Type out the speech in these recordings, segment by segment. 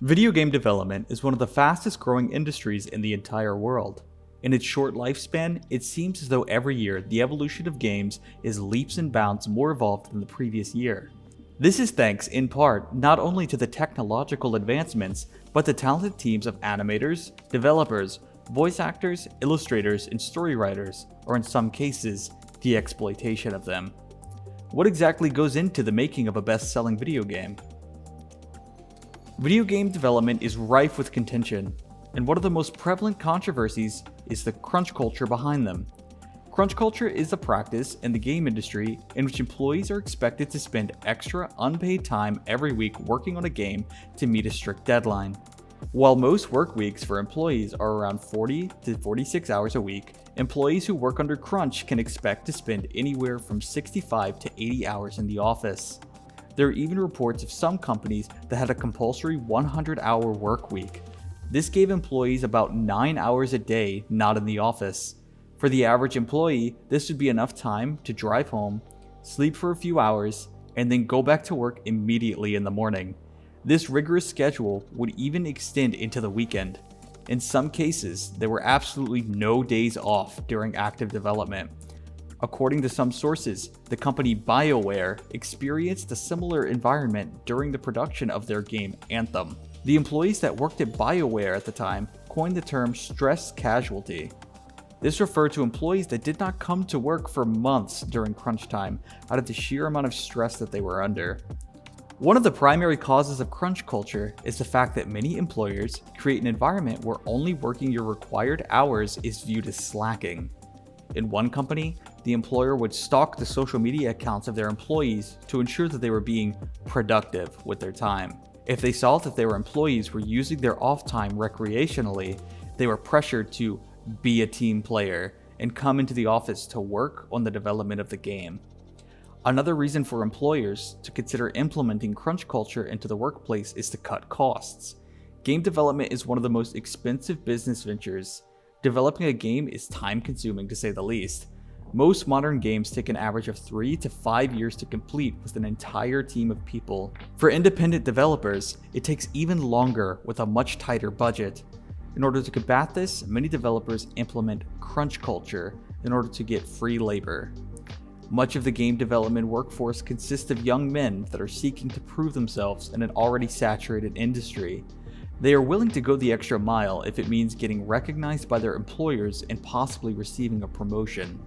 Video game development is one of the fastest growing industries in the entire world. In its short lifespan, it seems as though every year the evolution of games is leaps and bounds more evolved than the previous year. This is thanks, in part, not only to the technological advancements, but the talented teams of animators, developers, voice actors, illustrators, and story writers, or in some cases, the exploitation of them. What exactly goes into the making of a best-selling video game? Video game development is rife with contention, and one of the most prevalent controversies is the crunch culture behind them. Crunch culture is a practice in the game industry in which employees are expected to spend extra unpaid time every week working on a game to meet a strict deadline. While most work weeks for employees are around 40 to 46 hours a week, employees who work under crunch can expect to spend anywhere from 65 to 80 hours in the office. There are even reports of some companies that had a compulsory 100-hour work week. This gave employees about 9 hours a day not in the office. For the average employee, this would be enough time to drive home, sleep for a few hours, and then go back to work immediately in the morning. This rigorous schedule would even extend into the weekend. In some cases, there were absolutely no days off during active development. According to some sources, the company BioWare experienced a similar environment during the production of their game Anthem. The employees that worked at BioWare at the time coined the term stress casualty. This referred to employees that did not come to work for months during crunch time out of the sheer amount of stress that they were under. One of the primary causes of crunch culture is the fact that many employers create an environment where only working your required hours is viewed as slacking. In one company, the employer would stalk the social media accounts of their employees to ensure that they were being productive with their time. If they saw that their employees were using their off time recreationally, they were pressured to be a team player and come into the office to work on the development of the game. Another reason for employers to consider implementing crunch culture into the workplace is to cut costs. Game development is one of the most expensive business ventures. Developing a game is time-consuming to say the least. Most modern games take an average of 3 to 5 years to complete with an entire team of people. For independent developers, it takes even longer with a much tighter budget. In order to combat this, many developers implement crunch culture in order to get free labor. Much of the game development workforce consists of young men that are seeking to prove themselves in an already saturated industry. They are willing to go the extra mile if it means getting recognized by their employers and possibly receiving a promotion.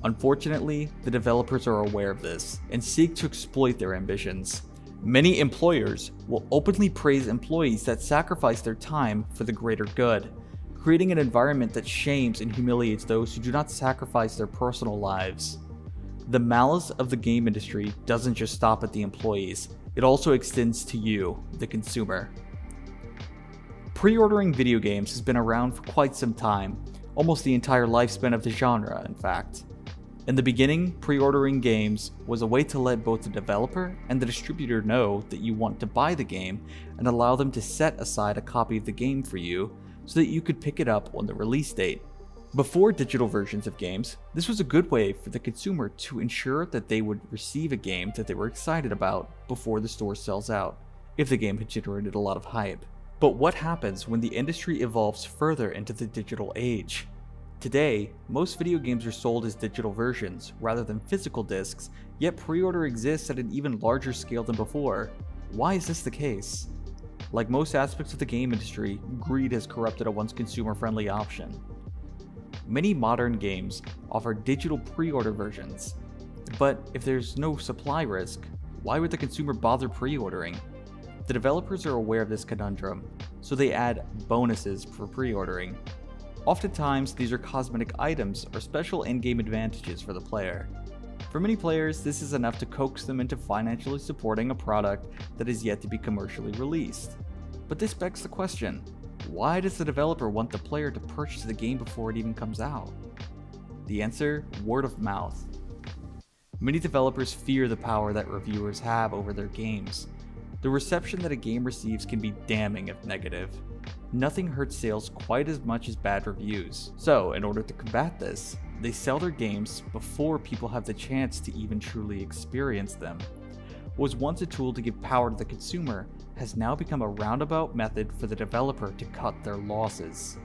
Unfortunately, the developers are aware of this and seek to exploit their ambitions. Many employers will openly praise employees that sacrifice their time for the greater good, creating an environment that shames and humiliates those who do not sacrifice their personal lives. The malice of the game industry doesn't just stop at the employees, it also extends to you, the consumer. Pre-ordering video games has been around for quite some time, almost the entire lifespan of the genre, in fact. In the beginning, pre-ordering games was a way to let both the developer and the distributor know that you want to buy the game and allow them to set aside a copy of the game for you so that you could pick it up on the release date. Before digital versions of games, this was a good way for the consumer to ensure that they would receive a game that they were excited about before the store sells out, if the game had generated a lot of hype. But what happens when the industry evolves further into the digital age? Today, most video games are sold as digital versions rather than physical discs, yet pre-order exists at an even larger scale than before. Why is this the case? Like most aspects of the game industry, greed has corrupted a once consumer-friendly option. Many modern games offer digital pre-order versions, but if there's no supply risk, why would the consumer bother pre-ordering? The developers are aware of this conundrum, so they add bonuses for pre-ordering. Oftentimes, these are cosmetic items or special in-game advantages for the player. For many players, this is enough to coax them into financially supporting a product that is yet to be commercially released. But this begs the question, why does the developer want the player to purchase the game before it even comes out? The answer: word of mouth. Many developers fear the power that reviewers have over their games. The reception that a game receives can be damning if negative. Nothing hurts sales quite as much as bad reviews. So, in order to combat this, they sell their games before people have the chance to even truly experience them. what was once a tool to give power to the consumer has now become a roundabout method for the developer to cut their losses.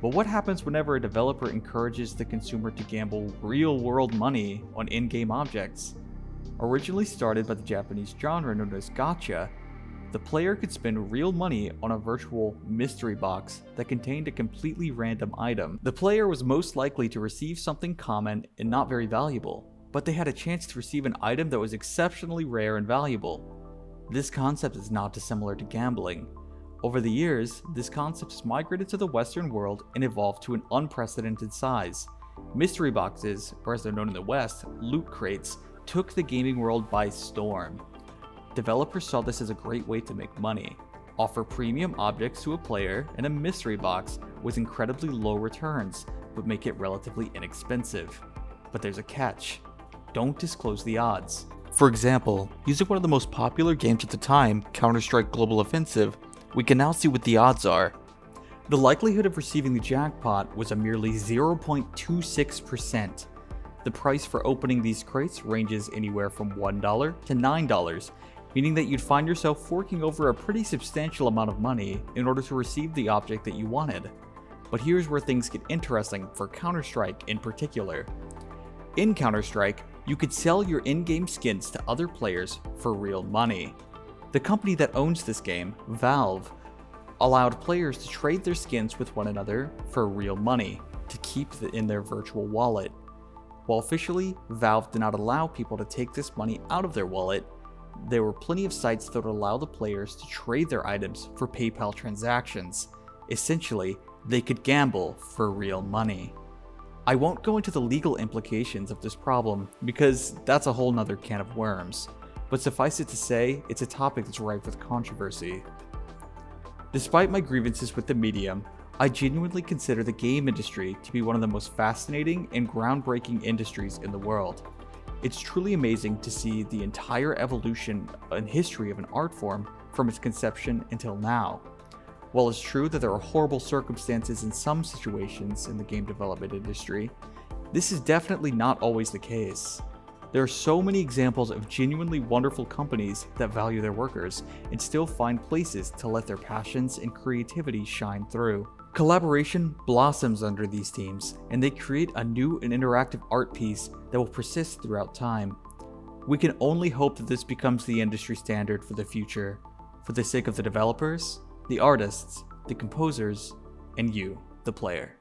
But what happens whenever a developer encourages the consumer to gamble real-world money on in-game objects? Originally started by the Japanese genre known as gacha, the player could spend real money on a virtual mystery box that contained a completely random item. The player was most likely to receive something common and not very valuable, but they had a chance to receive an item that was exceptionally rare and valuable. This concept is not dissimilar to gambling. Over the years, this concept has migrated to the Western world and evolved to an unprecedented size. Mystery boxes, or as they're known in the West, loot crates, took the gaming world by storm. Developers saw this as a great way to make money. Offer premium objects to a player in a mystery box with incredibly low returns, but make it relatively inexpensive. But there's a catch. Don't disclose the odds. For example, using one of the most popular games at the time, Counter-Strike Global Offensive, we can now see what the odds are. The likelihood of receiving the jackpot was a merely 0.26%. The price for opening these crates ranges anywhere from $1 to $9, meaning that you'd find yourself forking over a pretty substantial amount of money in order to receive the object that you wanted. But here's where things get interesting for Counter-Strike in particular. In Counter-Strike, you could sell your in-game skins to other players for real money. The company that owns this game, Valve, allowed players to trade their skins with one another for real money to keep in their virtual wallet. While officially, Valve did not allow people to take this money out of their wallet, there were plenty of sites that would allow the players to trade their items for PayPal transactions. Essentially, they could gamble for real money. I won't go into the legal implications of this problem because that's a whole nother can of worms, but suffice it to say, it's a topic that's rife with controversy. Despite my grievances with the medium, I genuinely consider the game industry to be one of the most fascinating and groundbreaking industries in the world. It's truly amazing to see the entire evolution and history of an art form from its conception until now. While it's true that there are horrible circumstances in some situations in the game development industry, this is definitely not always the case. There are so many examples of genuinely wonderful companies that value their workers and still find places to let their passions and creativity shine through. Collaboration blossoms under these teams, and they create a new and interactive art piece that will persist throughout time. We can only hope that this becomes the industry standard for the future, for the sake of the developers, the artists, the composers, and you, the player.